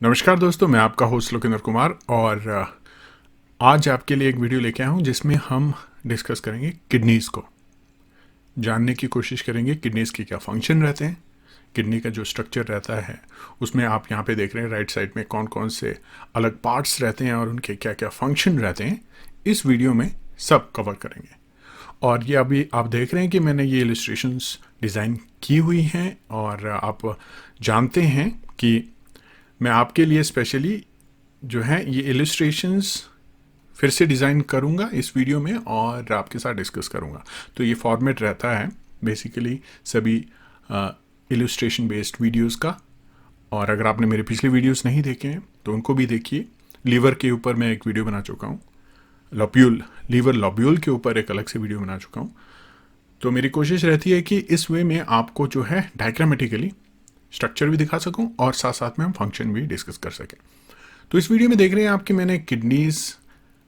नमस्कार दोस्तों, मैं आपका होस्ट लोकेंद्र कुमार और आज आपके लिए एक वीडियो लेके आया हूँ जिसमें हम डिस्कस करेंगे किडनीज़ को। जानने की कोशिश करेंगे किडनीज़ के क्या फंक्शन रहते हैं, किडनी का जो स्ट्रक्चर रहता है उसमें आप यहाँ पे देख रहे हैं राइट साइड में कौन कौन से अलग पार्ट्स रहते हैं और उनके क्या क्या फंक्शन रहते हैं। इस वीडियो में सब कवर करेंगे। और ये अभी आप देख रहे हैं कि मैंने ये इलस्ट्रेशंस डिज़ाइन की हुई हैं और आप जानते हैं कि मैं आपके लिए स्पेशली जो है ये इलस्ट्रेशंस फिर से डिज़ाइन करूँगा इस वीडियो में और आपके साथ डिस्कस करूँगा। तो ये फॉर्मेट रहता है बेसिकली सभी इलस्ट्रेशन बेस्ड वीडियोस का। और अगर आपने मेरे पिछले वीडियोस नहीं देखे हैं तो उनको भी देखिए। लीवर के ऊपर मैं एक वीडियो बना चुका हूँ, लीवर लॉब्यूल के ऊपर एक अलग से वीडियो बना चुका हूँ। तो मेरी कोशिश रहती है कि इस वे में आपको जो है डायग्रामेटिकली स्ट्रक्चर भी दिखा सकूं और साथ साथ में हम फंक्शन भी डिस्कस कर सकें। तो इस वीडियो में देख रहे हैं आपकी मैंने किडनीज़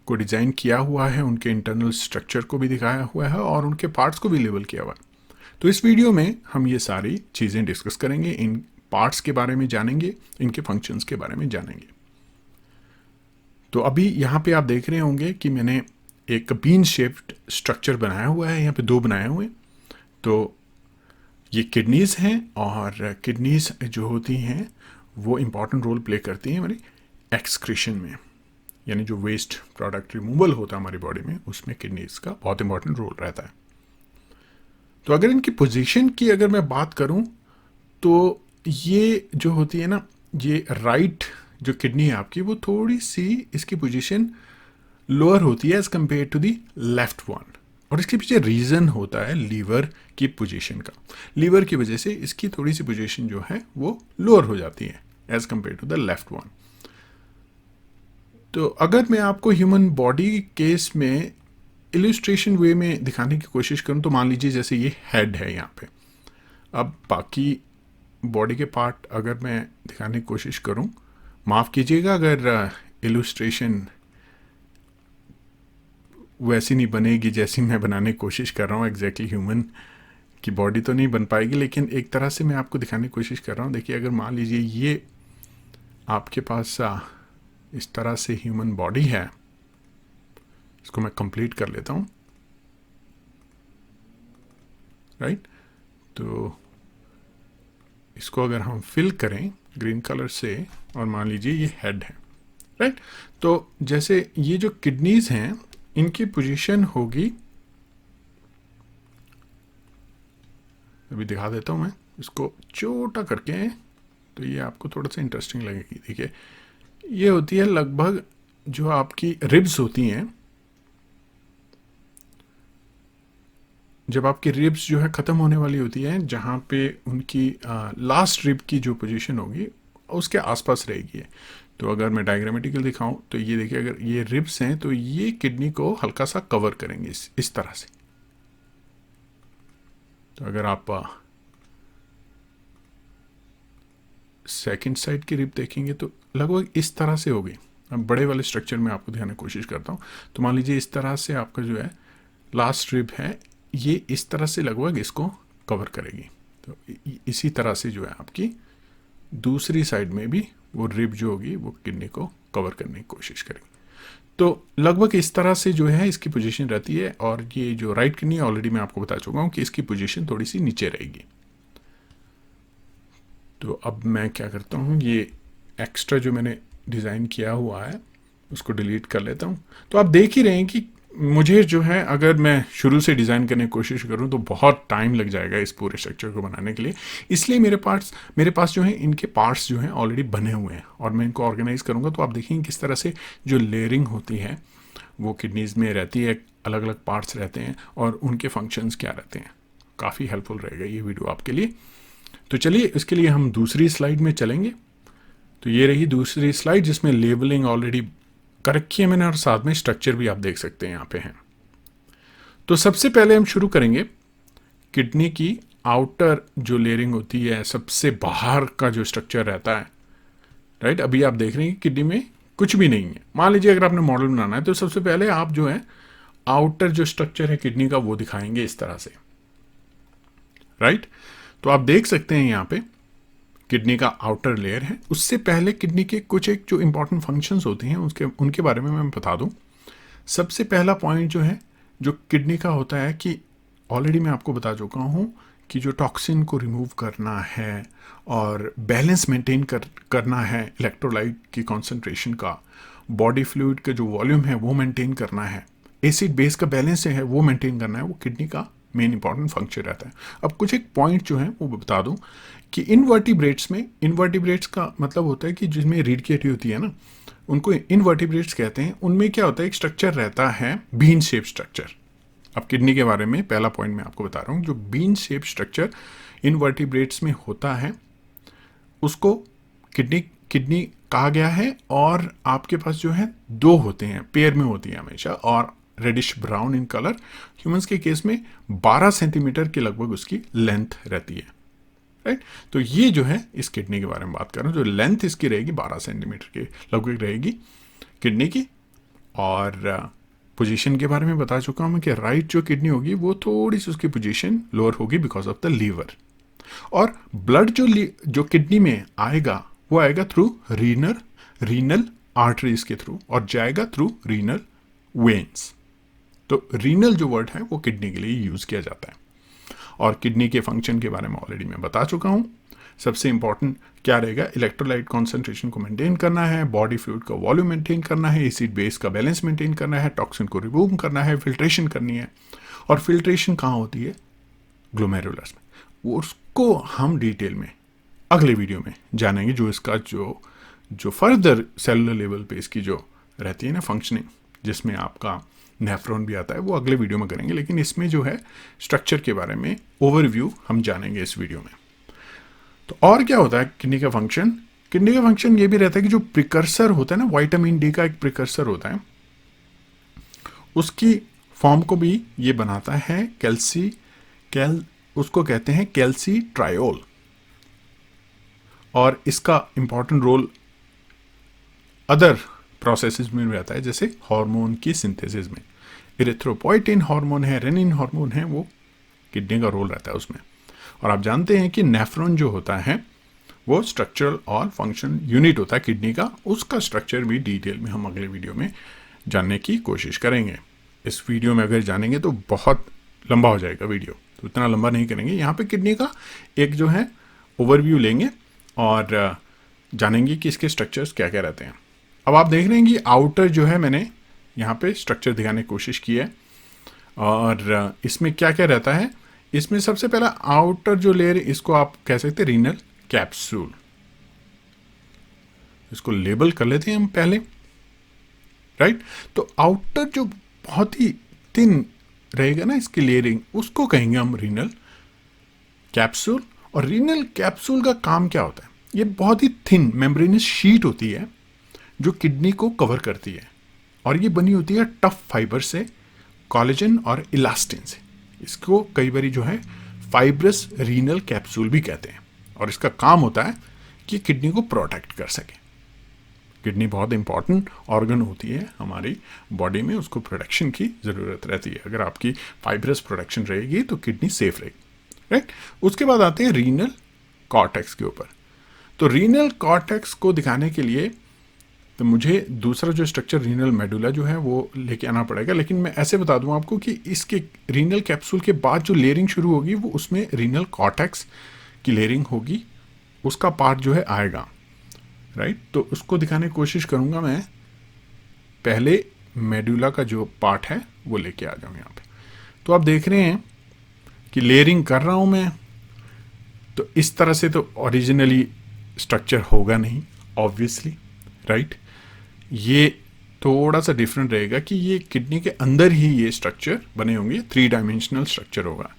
को डिज़ाइन किया हुआ है, उनके इंटरनल स्ट्रक्चर को भी दिखाया हुआ है और उनके पार्ट्स को भी लेबल किया हुआ है। तो इस वीडियो में हम ये सारी चीज़ें डिस्कस करेंगे, इन पार्ट्स के बारे में जानेंगे, इनके फंक्शंस के बारे में जानेंगे। तो अभी यहाँ पे आप देख रहे होंगे कि मैंने एक बीन शेप्ड स्ट्रक्चर बनाया हुआ है, यहाँ पे दो बनाए हुए। तो ये किडनीज़ हैं और किडनीज़ जो होती हैं वो इम्पॉर्टेंट रोल प्ले करती हैं हमारी एक्सक्रीशन में, यानी जो वेस्ट प्रोडक्ट रिमूवल होता है हमारी बॉडी में उसमें किडनीज़ का बहुत इम्पॉर्टेंट रोल रहता है। तो अगर इनकी पोजीशन की अगर मैं बात करूं तो ये जो होती है ना, ये राइट जो किडनी है आपकी वो थोड़ी सी इसकी पोजीशन लोअर होती है as compare to the left one. और इसके पीछे रीज़न होता है लीवर की पोजीशन का। लीवर की वजह से इसकी थोड़ी सी पोजीशन जो है वो लोअर हो जाती है as compare to the left one. तो अगर मैं आपको ह्यूमन बॉडी केस में इलस्ट्रेशन वे में दिखाने की कोशिश करूं तो मान लीजिए जैसे ये हेड है यहाँ पे। अब बाकी बॉडी के पार्ट अगर मैं दिखाने की कोशिश करूं, माफ़ कीजिएगा अगर इलस्ट्रेशन वैसी नहीं बनेगी जैसी मैं बनाने की कोशिश कर रहा हूँ। एग्जैक्टली ह्यूमन की बॉडी तो नहीं बन पाएगी, लेकिन एक तरह से मैं आपको दिखाने की कोशिश कर रहा हूँ। देखिए अगर मान लीजिए ये आपके पास इस तरह से ह्यूमन बॉडी है, इसको मैं कंप्लीट कर लेता हूँ। राइट, तो इसको अगर हम फिल करें ग्रीन कलर से और मान लीजिए ये हेड है। राइट, तो जैसे ये जो किडनीज़ हैं इनकी पोजीशन होगी, अभी दिखा देता हूँ मैं इसको छोटा करके, तो ये आपको थोड़ा सा इंटरेस्टिंग लगेगी। देखिए ये होती है लगभग जो आपकी रिब्स होती हैं, जब आपकी रिब्स जो है ख़त्म होने वाली होती है, जहाँ पे उनकी लास्ट रिब की जो पोजीशन होगी उसके आसपास रहेगी। तो अगर मैं डायग्रामेटिकल दिखाऊं तो ये देखिए अगर ये रिब्स हैं तो ये किडनी को हल्का सा कवर करेंगे इस तरह से। तो अगर आप सेकंड साइड की रिब देखेंगे तो लगभग इस तरह से होगी। अब बड़े वाले स्ट्रक्चर में आपको दिखाने की कोशिश करता हूँ। तो मान लीजिए इस तरह से आपका जो है लास्ट रिब है, ये इस तरह से लगभग इसको कवर करेगी। तो इसी तरह से जो है आपकी दूसरी साइड में भी वो रिब जो होगी वो किडनी को कवर करने की कोशिश करेगी। तो लगभग इस तरह से जो है इसकी पोजीशन रहती है। और ये जो राइट किडनी ऑलरेडी मैं आपको बता चुका हूँ कि इसकी पोजीशन थोड़ी सी नीचे रहेगी। तो अब मैं क्या करता हूँ, ये एक्स्ट्रा जो मैंने डिज़ाइन किया हुआ है उसको डिलीट कर लेता हूँ। तो आप देख ही रहे हैं कि मुझे जो है अगर मैं शुरू से डिज़ाइन करने की कोशिश करूं तो बहुत टाइम लग जाएगा इस पूरे स्ट्रक्चर को बनाने के लिए। इसलिए मेरे पास जो है इनके पार्ट्स जो हैं ऑलरेडी बने हुए हैं और मैं इनको ऑर्गेनाइज़ करूंगा। तो आप देखेंगे किस तरह से जो लेयरिंग होती है वो किडनीज़ में रहती है, अलग अलग पार्ट्स रहते हैं और उनके फंक्शंस क्या रहते हैं। काफ़ी हेल्पफुल रहेगा ये वीडियो आपके लिए। तो चलिए इसके लिए हम दूसरी स्लाइड में चलेंगे। तो ये रही दूसरी स्लाइड जिसमें लेबलिंग ऑलरेडी कर रखी है मैंने और साथ में स्ट्रक्चर भी आप देख सकते हैं यहाँ पे हैं। तो सबसे पहले हम शुरू करेंगे किडनी की आउटर जो लेयरिंग होती है, सबसे बाहर का जो स्ट्रक्चर रहता है। राइट, अभी आप देख रहे हैं किडनी में कुछ भी नहीं है। मान लीजिए अगर आपने मॉडल बनाना है तो सबसे पहले आप जो है आउटर जो स्ट्रक्चर है किडनी का वो दिखाएंगे इस तरह से। राइट, तो आप देख सकते हैं यहाँ पे किडनी का आउटर लेयर है। उससे पहले किडनी के कुछ एक जो इंपॉर्टेंट फंक्शंस होते हैं उनके बारे में मैं बता दूं। सबसे पहला पॉइंट जो है जो किडनी का होता है कि ऑलरेडी मैं आपको बता चुका हूँ कि जो टॉक्सिन को रिमूव करना है और बैलेंस मेंटेन करना है, इलेक्ट्रोलाइट की कॉन्सेंट्रेशन का, बॉडी फ्लूइड का जो वॉल्यूम है वो मेंटेन करना है, एसिड बेस का बैलेंस है वो मेंटेन करना है, वो किडनी का मेन इंपॉर्टेंट फंक्शन रहता है। अब कुछ एक पॉइंट जो है वो बता दूं कि इनवर्टिब्रेट्स का मतलब होता है कि जिसमें रीढ़ की हड्डी होती है ना, उनको इनवर्टिब्रेट्स कहते हैं। उनमें क्या होता है, एक स्ट्रक्चर रहता है बीन शेप स्ट्रक्चर। अब किडनी के बारे में पहला पॉइंट मैं आपको बता रहा हूँ, जो बीन शेप स्ट्रक्चर इनवर्टिब्रेट्स में होता है उसको किडनी कहा गया है। और आपके पास जो है दो होते हैं, पेयर में होती है हमेशा, और reddish brown in colour. Humans के केस में 12 सेंटीमीटर के लगभग उसकी लेंथ रहती है, राइट। तो ये जो है इस किडनी के बारे में बात कर रहा हूँ, जो लेंथ इसकी रहेगी 12 सेंटीमीटर के लगभग रहेगी किडनी की। और पोजीशन के बारे में बता चुका हूँ कि राइट जो किडनी होगी वो थोड़ी सी उसकी पोजीशन लोअर होगी बिकॉज ऑफ द लीवर। और ब्लड जो किडनी में आएगा वो आएगा थ्रू रीनल आर्टरीज के थ्रू और जाएगा थ्रू रीनल वेन्स। तो रीनल जो वर्ड है वो किडनी के लिए यूज किया जाता है। और किडनी के फंक्शन के बारे में ऑलरेडी मैं बता चुका हूं। सबसे इंपॉर्टेंट क्या रहेगा, इलेक्ट्रोलाइट कॉन्सेंट्रेशन को मेंटेन करना है, बॉडी फ्लूइड का वॉल्यूम मेंटेन करना है, एसिड बेस का बैलेंस मेंटेन करना है, टॉक्सिन को रिमूव करना है, फिल्ट्रेशन करनी है। और फिल्ट्रेशन कहाँ होती है, ग्लोमेरुलस में। उसको हम डिटेल में अगले वीडियो में जानेंगे, जो इसका जो फर्दर सेलुलर लेवल पे इसकी जो रहती है ना फंक्शनिंग, जिसमें आपका नेफ्रॉन भी आता है, वो अगले वीडियो में करेंगे। लेकिन इसमें जो है स्ट्रक्चर के बारे में ओवरव्यू हम जानेंगे इस वीडियो में। तो और क्या होता है किडनी का फंक्शन, किडनी का फंक्शन ये भी रहता है कि जो प्रिकर्सर होता है ना, विटामिन डी का एक प्रिकर्सर होता है, उसकी फॉर्म को भी ये बनाता है उसको कहते हैं कैल्सीट्रायोल। और इसका इंपॉर्टेंट रोल अदर प्रोसेसेस में रहता है, जैसे हार्मोन की सिंथेसिस में। इरिथ्रोपोइटिन हार्मोन है, रेनिन हार्मोन है, वो किडनी का रोल रहता है उसमें। और आप जानते हैं कि नेफ्रॉन जो होता है वो स्ट्रक्चरल और फंक्शन यूनिट होता है किडनी का। उसका स्ट्रक्चर भी डिटेल में हम अगले वीडियो में जानने की कोशिश करेंगे। इस वीडियो में अगर जानेंगे तो बहुत लंबा हो जाएगा वीडियो, तो इतना लंबा नहीं करेंगे। यहाँ पे किडनी का एक जो है ओवरव्यू लेंगे और जानेंगे कि इसके स्ट्रक्चर्स क्या क्या रहते हैं। अब आप देख रहे हैं कि आउटर जो है मैंने यहाँ पे स्ट्रक्चर दिखाने की कोशिश की है। और इसमें क्या क्या रहता है, इसमें सबसे पहला आउटर जो लेयर, इसको आप कह सकते हैं रीनल कैप्सूल। इसको लेबल कर लेते हैं हम पहले, राइट। तो आउटर जो बहुत ही थिन रहेगा ना इसकी लेयरिंग, उसको कहेंगे हम रीनल कैप्सूल। और रीनल कैप्सूल का काम क्या होता है, ये बहुत ही थिन मेम्ब्रेनस शीट होती है जो किडनी को कवर करती है। और ये बनी होती है टफ फाइबर से, कोलेजन और इलास्टिन से। इसको कई बार जो है फाइब्रस रीनल कैप्सूल भी कहते हैं। और इसका काम होता है कि किडनी को प्रोटेक्ट कर सके। किडनी बहुत इंपॉर्टेंट ऑर्गन होती है हमारी बॉडी में, उसको प्रोटेक्शन की ज़रूरत रहती है। अगर आपकी फाइब्रस प्रोटेक्शन रहेगी तो किडनी सेफ रहेगी, राइट। उसके बाद आते हैं रीनल कॉर्टेक्स के ऊपर। तो रीनल कॉर्टेक्स को दिखाने के लिए तो मुझे दूसरा जो स्ट्रक्चर रीनल मेडुला जो है वो लेके आना पड़ेगा। लेकिन मैं ऐसे बता दूं आपको कि इसके रीनल कैप्सूल के बाद जो लेयरिंग शुरू होगी वो उसमें रीनल कॉर्टेक्स की लेयरिंग होगी, उसका पार्ट जो है आएगा, राइट। तो उसको दिखाने की कोशिश करूंगा मैं। पहले मेडुला का जो पार्ट है वो लेके आ जाऊँ यहाँ पे। तो आप देख रहे हैं कि लेयरिंग कर रहा हूँ मैं। तो इस तरह से तो ओरिजिनली स्ट्रक्चर होगा नहीं, ऑब्वियसली, राइट। ये थोड़ा सा डिफरेंट रहेगा कि ये किडनी के अंदर ही ये स्ट्रक्चर बने होंगे, 3 डायमेंशनल स्ट्रक्चर होगा।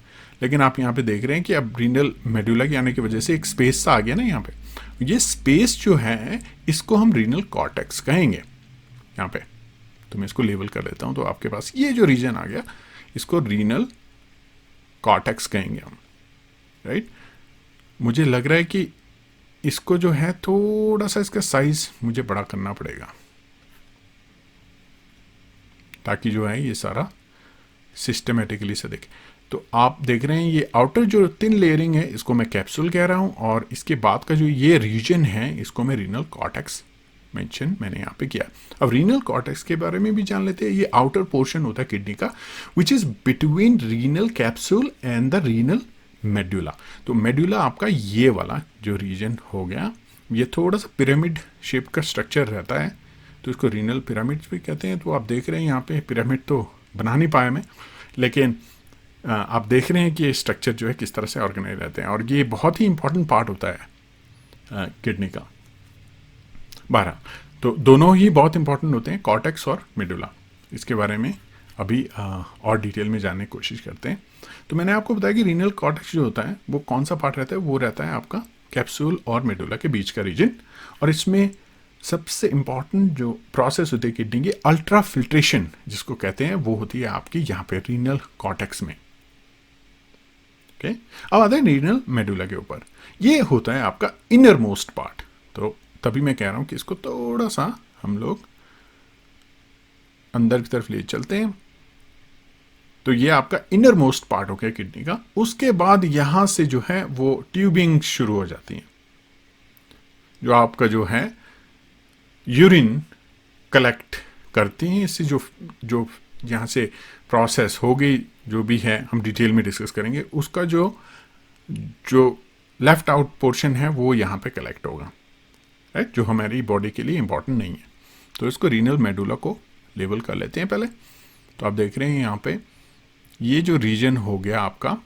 लेकिन आप यहाँ पे देख रहे हैं कि अब रीनल मेडुला के आने की वजह से एक स्पेस सा आ गया ना यहाँ पे। ये स्पेस जो है इसको हम रीनल कॉर्टेक्स कहेंगे यहाँ पे। तो मैं इसको लेबल कर लेता हूँ। तो आपके पास ये जो रीजन आ गया इसको रीनल कॉर्टेक्स कहेंगे हम, राइट। मुझे लग रहा है कि इसको जो है थोड़ा सा इसका साइज मुझे बड़ा करना पड़ेगा ताकि जो है ये सारा सिस्टमेटिकली से देखे। तो आप देख रहे हैं ये आउटर जो थिन लेयरिंग है इसको मैं कैप्सूल कह रहा हूँ, और इसके बाद का जो ये रीजन है इसको मैं रीनल कॉर्टेक्स मेंशन मैंने यहाँ पे किया। अब रीनल कॉर्टेक्स के बारे में भी जान लेते हैं। ये आउटर पोर्शन होता है किडनी का which is between renal capsule and the renal medulla. तो मेड्यूला आपका ये वाला जो रीजन हो गया, ये थोड़ा सा पिरामिड शेप का स्ट्रक्चर रहता है, तो इसको रीनल पिरामिड भी कहते हैं। तो आप देख रहे हैं यहाँ पे पिरामिड तो बना नहीं पाया मैं, लेकिन आप देख रहे हैं कि ये स्ट्रक्चर जो है किस तरह से ऑर्गेनाइज रहते हैं, और ये बहुत ही इंपॉर्टेंट पार्ट होता है किडनी का। 12 तो दोनों ही बहुत इंपॉर्टेंट होते हैं, कॉर्टेक्स और मेडुला। इसके बारे में अभी और डिटेल में जानने की कोशिश करते हैं। तो मैंने आपको बताया कि रीनल कॉर्टेक्स जो होता है वो कौन सा पार्ट रहता है, वो रहता है आपका कैप्सूल और मेडुला के बीच का रीजन, और इसमें सबसे इंपॉर्टेंट जो प्रोसेस होती है किडनी की अल्ट्रा फिल्ट्रेशन जिसको कहते हैं, वो होती है आपकी यहाँ पे रीनल कॉर्टेक्स में। ओके, अब आते हैं रीनल मेडुला के ऊपर। ये होता है आपका इनर मोस्ट पार्ट। तो तभी मैं कह रहा हूं कि इसको थोड़ा सा हम लोग अंदर की तरफ ले चलते हैं। तो ये आपका इनर मोस्ट पार्ट हो गया किडनी का। उसके बाद यहां से जो है वो ट्यूबिंग शुरू हो जाती है, जो आपका जो है यूरिन कलेक्ट करती हैं। इससे जो यहाँ से प्रोसेस हो गई जो भी है हम डिटेल में डिस्कस करेंगे, उसका जो लेफ्ट आउट पोर्शन है वो यहाँ पे कलेक्ट होगा, राइट, जो हमारी बॉडी के लिए इंपॉर्टेंट नहीं है। तो इसको रीनल मेडुला को लेबल कर लेते हैं पहले। तो आप देख रहे हैं यहाँ पे ये जो रीजन हो गया आपका,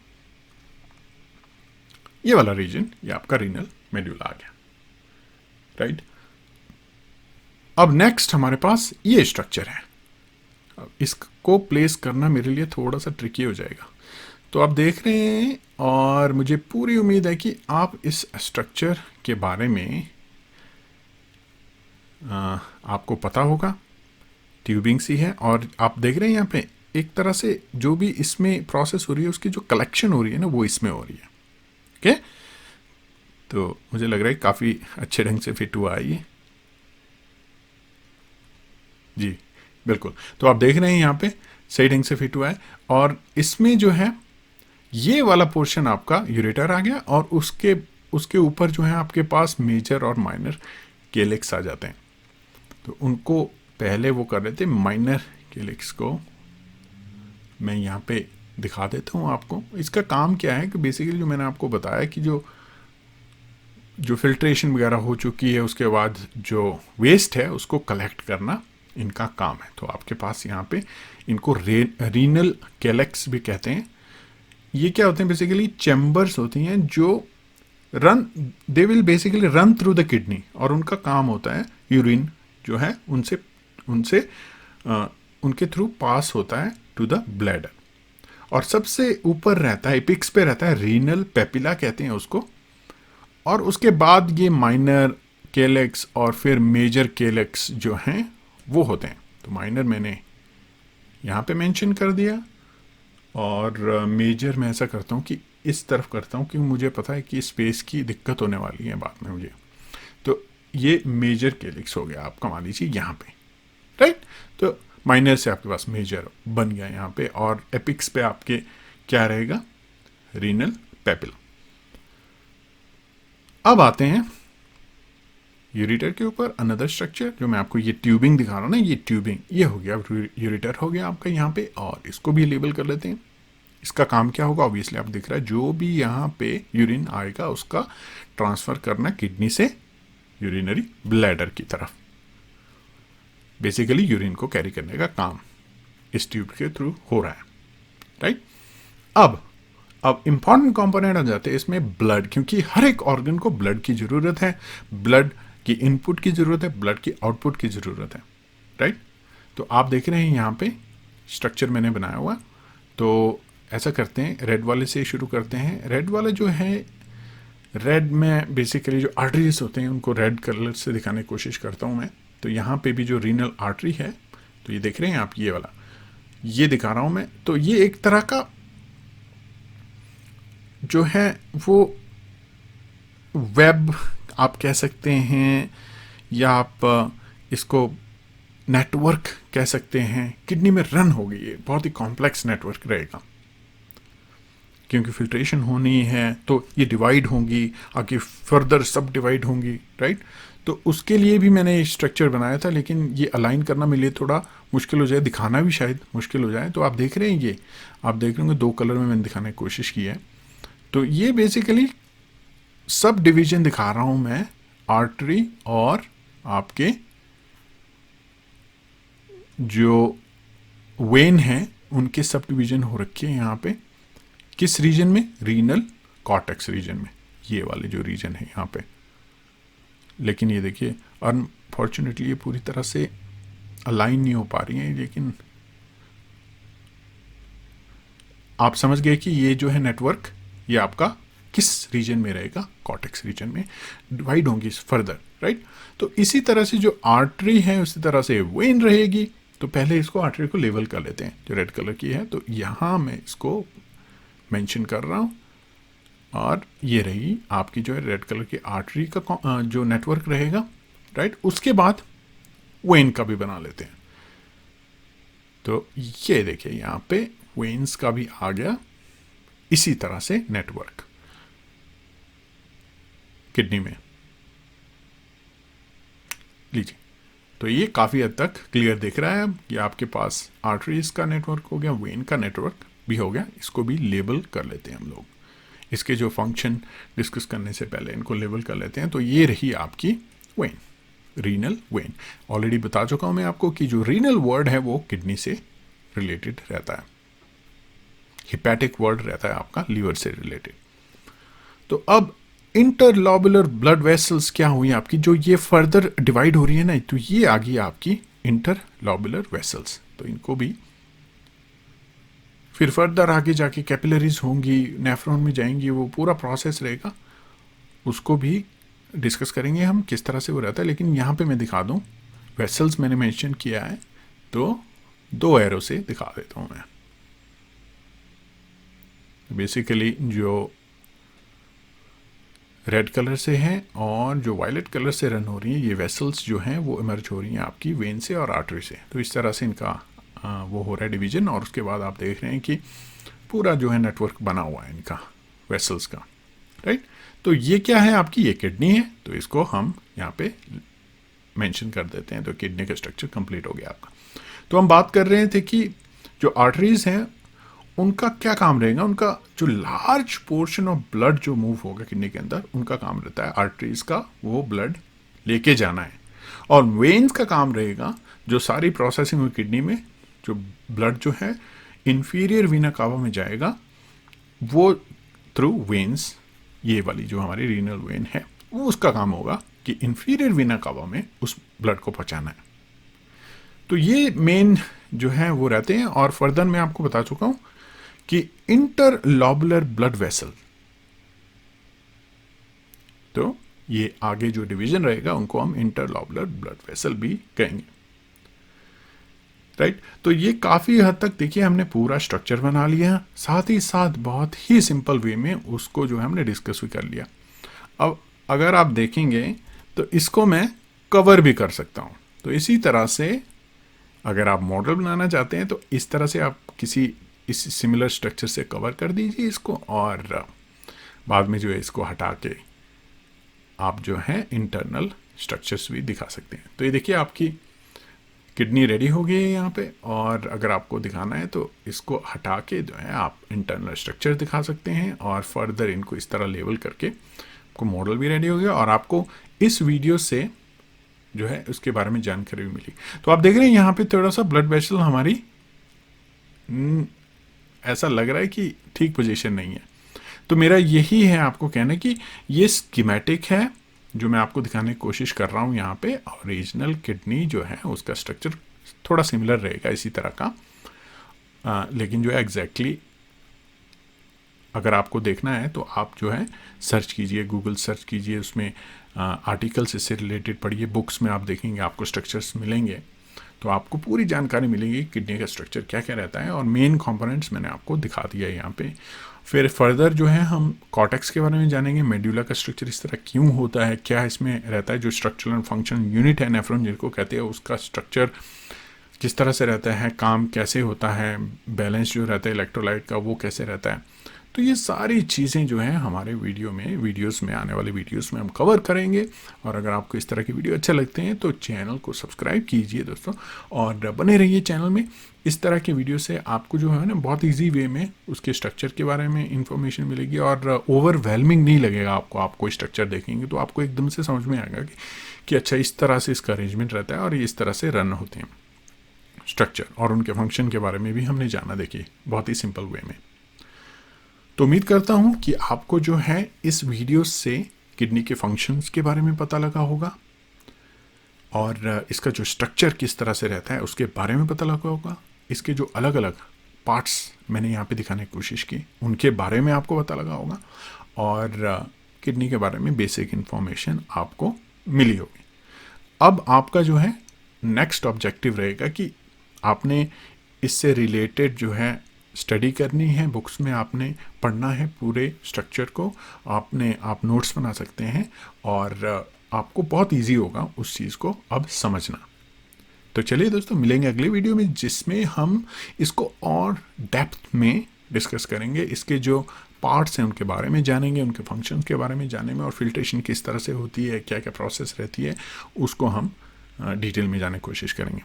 ये वाला रीजन, ये आपका रीनल मेडुला आ गया, राइट। अब नेक्स्ट हमारे पास ये स्ट्रक्चर है। अब इसको प्लेस करना मेरे लिए थोड़ा सा ट्रिकी हो जाएगा। तो आप देख रहे हैं, और मुझे पूरी उम्मीद है कि आप इस स्ट्रक्चर के बारे में आपको पता होगा। ट्यूबिंग सी है, और आप देख रहे हैं यहाँ पे एक तरह से जो भी इसमें प्रोसेस हो रही है उसकी जो कलेक्शन हो रही है ना, वो इसमें हो रही है। ओके, तो मुझे लग रहा है काफ़ी अच्छे ढंग से फिट हुआ है ये। जी बिल्कुल, तो आप देख रहे हैं यहाँ पे सही ढंग से फिट हुआ है। और इसमें जो है ये वाला पोर्शन आपका यूरेटर आ गया, और उसके ऊपर जो है आपके पास मेजर और माइनर केलेक्स आ जाते हैं। तो उनको पहले वो कर लेते हैं। माइनर केलेक्स को मैं यहाँ पे दिखा देता हूँ आपको। इसका काम क्या है कि बेसिकली जो मैंने आपको बताया कि जो फिल्ट्रेशन वगैरह हो चुकी है, उसके बाद जो वेस्ट है उसको कलेक्ट करना इनका काम है। तो आपके पास यहाँ पे इनको रीनल केलेक्स भी कहते हैं। ये क्या होते हैं, बेसिकली चैम्बर्स होती हैं जो they will basically run through the kidney, और उनका काम होता है यूरिन जो है उनके थ्रू पास होता है टू द ब्लैडर। और सबसे ऊपर रहता है, एपिक्स पे रहता है रीनल पेपिला कहते हैं उसको, और उसके बाद ये माइनर केलेक्स और फिर मेजर केलेक्स जो हैं वो होते हैं। तो माइनर मैंने यहाँ पे मेंशन कर दिया, और मेजर मैं ऐसा करता हूँ कि इस तरफ करता हूँ क्योंकि मुझे पता है कि स्पेस की दिक्कत होने वाली है बाद में मुझे। तो ये मेजर केलेक्स हो गया आपका, मान लीजिए यहाँ पे, राइट। तो माइनर से आपके पास मेजर बन गया यहाँ पे, और एपिक्स पे आपके क्या रहेगा, रीनल पेपिला। अब आते हैं यूरेटर के ऊपर, अनदर स्ट्रक्चर जो मैं आपको ये ट्यूबिंग दिखा रहा हूँ ना, ये ट्यूबिंग ये हो गया, यूरेटर हो गया आपका यहाँ पे, और इसको भी लेबल कर लेते हैं। इसका काम क्या होगा, ऑब्वियसली आप दिख रहा है जो भी यहाँ पे यूरिन आएगा उसका ट्रांसफर करना किडनी से यूरिनरी ब्लैडर की तरफ। बेसिकली यूरिन को कैरी करने का काम इस ट्यूब के थ्रू हो रहा है, राइट। अब इंपॉर्टेंट कंपोनेंट आ जाते हैं इसमें ब्लड, क्योंकि हर एक ऑर्गन को ब्लड की जरूरत है, ब्लड की इनपुट की जरूरत है, ब्लड की आउटपुट की जरूरत है, राइट। तो आप देख रहे हैं यहाँ पे स्ट्रक्चर मैंने बनाया हुआ। तो ऐसा करते हैं, रेड वाले से शुरू करते हैं। रेड वाले जो है, रेड में बेसिकली जो आर्टरीज होते हैं उनको रेड कलर से दिखाने की कोशिश करता हूँ मैं। तो यहाँ पे भी जो रीनल आर्टरी है, तो ये देख रहे हैं आप, ये वाला ये दिखा रहा हूँ मैं। तो ये एक तरह का जो है वो वेब आप कह सकते हैं, या आप इसको नेटवर्क कह सकते हैं, किडनी में रन होगी। ये बहुत ही कॉम्प्लेक्स नेटवर्क रहेगा, क्योंकि फिल्ट्रेशन होनी है तो ये डिवाइड होंगी, आगे फर्दर सब डिवाइड होंगी, राइट। तो उसके लिए भी मैंने स्ट्रक्चर बनाया था, लेकिन ये अलाइन करना मेरे लिए थोड़ा मुश्किल हो जाए, दिखाना भी शायद मुश्किल हो जाए। तो आप देख रहे हैं, ये आप देख रहे होंगे 2 कलर में मैंने दिखाने की कोशिश की है। तो ये बेसिकली सब डिवीजन दिखा रहा हूँ मैं, आर्टरी और आपके जो वेन हैं उनके सब डिवीजन हो रखे हैं यहाँ पे। किस रीजन में? रीनल कॉर्टेक्स रीजन में, ये वाले जो रीजन है यहाँ पे। लेकिन ये देखिए अनफॉर्चुनेटली ये पूरी तरह से अलाइन नहीं हो पा रही है, लेकिन आप समझ गए कि ये जो है नेटवर्क, ये आपका किस रीजन में रहेगा? कॉर्टेक्स रीजन में डिवाइड होंगी फर्दर, राइट। तो इसी तरह से जो आर्टरी है उसी तरह से वेन रहेगी। तो पहले इसको आर्टरी को लेवल कर लेते हैं, जो रेड कलर की है। तो यहाँ मैं इसको मेंशन कर रहा हूँ, और ये रही आपकी जो है रेड कलर की आर्टरी का जो नेटवर्क रहेगा, राइट। उसके बाद वेन का भी बना लेते हैं। तो ये देखिए यहाँ पे वेन्स का भी आ गया इसी तरह से नेटवर्क किडनी में। लीजिए, तो ये काफ़ी हद तक क्लियर दिख रहा है। अब ये आपके पास आर्टरीज का नेटवर्क हो गया, वेन का नेटवर्क भी हो गया। इसको भी लेबल कर लेते हैं हम लोग। इसके जो फंक्शन डिस्कस करने से पहले इनको लेबल कर लेते हैं। तो ये रही आपकी वेन, रीनल वेन। ऑलरेडी बता चुका हूँ मैं आपको कि जो रीनल वर्ड है वो किडनी से रिलेटेड रहता है, हिपैटिक वर्ड रहता है आपका लीवर से रिलेटेड। तो अब इंटरलोबुलर ब्लड वेसल्स क्या हुई आपकी, जो ये फर्दर डिवाइड हो रही है ना, तो ये आ गई आपकी इंटरलोबुलर वेसल्स। तो इनको भी फिर फर्दर आगे जाके कैपिलरीज होंगी, नेफ्रॉन में जाएंगी, वो पूरा प्रोसेस रहेगा, उसको भी डिस्कस करेंगे हम किस तरह से वो रहता है। लेकिन यहाँ पे मैं दिखा दूँ, वेसल्स मैंने मेंशन किया है तो 2 एरो से दिखा देता हूँ मैं। बेसिकली जो रेड कलर से हैं और जो वायलेट कलर से रन हो रही हैं, ये वेसल्स जो हैं वो इमर्ज हो रही हैं आपकी वेन से और आर्टरी से। तो इस तरह से इनका वो हो रहा है डिवीजन। और उसके बाद आप देख रहे हैं कि पूरा जो है नेटवर्क बना हुआ है इनका वेसल्स का, राइट। तो ये क्या है आपकी, ये किडनी है। तो इसको हम यहाँ पे मेंशन कर देते हैं। तो किडनी का स्ट्रक्चर कंप्लीट हो गया आपका। तो हम बात कर रहे थे कि जो आर्टरीज हैं उनका क्या काम रहेगा। उनका जो लार्ज पोर्शन ऑफ ब्लड जो मूव होगा किडनी के अंदर, उनका काम रहता है आर्टरीज का वो ब्लड लेके जाना है। और वेन्स का काम रहेगा जो सारी प्रोसेसिंग हुई किडनी में, जो ब्लड जो है इंफीरियर वीना कावा में जाएगा, वो थ्रू वेन्स, ये वाली जो हमारी रीनल वेन है, वो उसका काम होगा कि इंफीरियर वीना कावा में उस ब्लड को पहुंचाना है। तो ये मेन जो है वो रहते हैं। और फर्दर मैं आपको बता चुका हूं कि इंटरलोबुलर ब्लड वेसल, तो ये आगे जो डिवीजन रहेगा उनको हम इंटरलोबुलर ब्लड वेसल भी कहेंगे, राइट। तो ये काफ़ी हद तक देखिए हमने पूरा स्ट्रक्चर बना लिया, साथ ही साथ बहुत ही सिंपल वे में उसको जो है हमने डिस्कस भी कर लिया। अब अगर आप देखेंगे तो इसको मैं कवर भी कर सकता हूँ। तो इसी तरह से अगर आप मॉडल बनाना चाहते हैं तो इस तरह से आप किसी इस सिमिलर स्ट्रक्चर से कवर कर दीजिए इसको, और बाद में जो है इसको हटा के आप जो है इंटरनल स्ट्रक्चर्स भी दिखा सकते हैं। तो ये देखिए आपकी किडनी रेडी हो गई है यहाँ पे। और अगर आपको दिखाना है तो इसको हटा के जो है आप इंटरनल स्ट्रक्चर दिखा सकते हैं, और फर्दर इनको इस तरह लेवल करके आपको मॉडल भी रेडी हो गया। और आपको इस वीडियो से जो है उसके बारे में जानकारी भी मिली। तो आप देख रहे हैं यहाँ पे थोड़ा सा ब्लड वेसल हमारी ऐसा लग रहा है कि ठीक पोजीशन नहीं है। तो मेरा यही है आपको कहना कि ये स्कीमेटिक है जो मैं आपको दिखाने की कोशिश कर रहा हूँ यहाँ पे। ओरिजिनल किडनी जो है उसका स्ट्रक्चर थोड़ा सिमिलर रहेगा इसी तरह का, लेकिन जो है एग्जैक्टली अगर आपको देखना है तो आप जो है सर्च कीजिए, गूगल सर्च कीजिए, उसमें आर्टिकल्स इससे रिलेटेड पढ़िए, बुक्स में आप देखेंगे आपको स्ट्रक्चर्स मिलेंगे, तो आपको पूरी जानकारी मिलेगी किडनी का स्ट्रक्चर क्या क्या रहता है। और मेन कंपोनेंट्स मैंने आपको दिखा दिया है यहाँ पे। फिर फर्दर जो है हम कॉर्टेक्स के बारे में जानेंगे, मेडुला का स्ट्रक्चर इस तरह क्यों होता है, क्या इसमें रहता है, जो स्ट्रक्चरल एंड फंक्शन यूनिट है नेफ्रॉन जिनको कहते हैं, उसका स्ट्रक्चर किस तरह से रहता है, काम कैसे होता है, बैलेंस जो रहता है इलेक्ट्रोलाइट का वो कैसे रहता है। तो ये सारी चीज़ें जो हैं हमारे वीडियोस में आने वाले वीडियोस में हम कवर करेंगे। और अगर आपको इस तरह की वीडियो अच्छे लगते हैं तो चैनल को सब्सक्राइब कीजिए दोस्तों, और बने रहिए चैनल में। इस तरह के वीडियो से आपको जो है ना बहुत ईजी वे में उसके स्ट्रक्चर के बारे में इंफॉर्मेशन मिलेगी, और ओवरवेलमिंग नहीं लगेगा आपको। आप कोई स्ट्रक्चर देखेंगे तो आपको एकदम से समझ में आएगा कि अच्छा इस तरह से इसका अरेंजमेंट रहता है और ये इस तरह से रन होते हैं स्ट्रक्चर, और उनके फंक्शन के बारे में भी हमने जाना, देखिए बहुत ही सिंपल वे में। तो उम्मीद करता हूँ कि आपको जो है इस वीडियो से किडनी के फंक्शंस के बारे में पता लगा होगा, और इसका जो स्ट्रक्चर किस तरह से रहता है उसके बारे में पता लगा होगा। इसके जो अलग अलग पार्ट्स मैंने यहाँ पे दिखाने की कोशिश की उनके बारे में आपको पता लगा होगा, और किडनी के बारे में बेसिक इन्फॉर्मेशन आपको मिली होगी। अब आपका जो है नेक्स्ट ऑब्जेक्टिव रहेगा कि आपने इससे रिलेटेड जो है स्टडी करनी है, बुक्स में आपने पढ़ना है पूरे स्ट्रक्चर को, आप नोट्स बना सकते हैं, और आपको बहुत इजी होगा उस चीज़ को अब समझना। तो चलिए दोस्तों, मिलेंगे अगले वीडियो में जिसमें हम इसको और डेप्थ में डिस्कस करेंगे। इसके जो पार्ट्स हैं उनके बारे में जानेंगे, उनके फंक्शन के बारे में जाने में, और फिल्ट्रेशन किस तरह से होती है, क्या क्या प्रोसेस रहती है, उसको हम डिटेल में जाने की कोशिश करेंगे।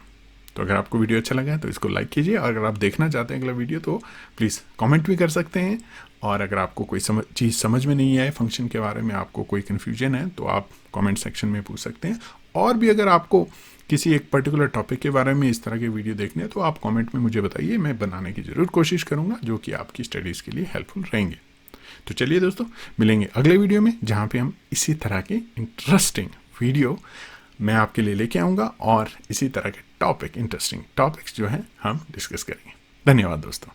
तो अगर आपको वीडियो अच्छा लगा है तो इसको लाइक कीजिए, और अगर आप देखना चाहते हैं अगला वीडियो तो प्लीज़ कमेंट भी कर सकते हैं। और अगर आपको कोई चीज़ समझ में नहीं आए फंक्शन के बारे में, आपको कोई कन्फ्यूजन है तो आप कमेंट सेक्शन में पूछ सकते हैं। और भी अगर आपको किसी एक पर्टिकुलर टॉपिक के बारे में इस तरह के वीडियो देखने हैं तो आप कमेंट में मुझे बताइए, मैं बनाने की ज़रूर कोशिश करूँगा, जो कि आपकी स्टडीज़ के लिए हेल्पफुल रहेंगे। तो चलिए दोस्तों, मिलेंगे अगले वीडियो में जहाँ पे हम इसी तरह के इंटरेस्टिंग वीडियो मैं आपके लिए लेके आऊँगा, और इसी तरह के इंटरेस्टिंग टॉपिक्स जो हैं हम डिस्कस करेंगे। धन्यवाद दोस्तों।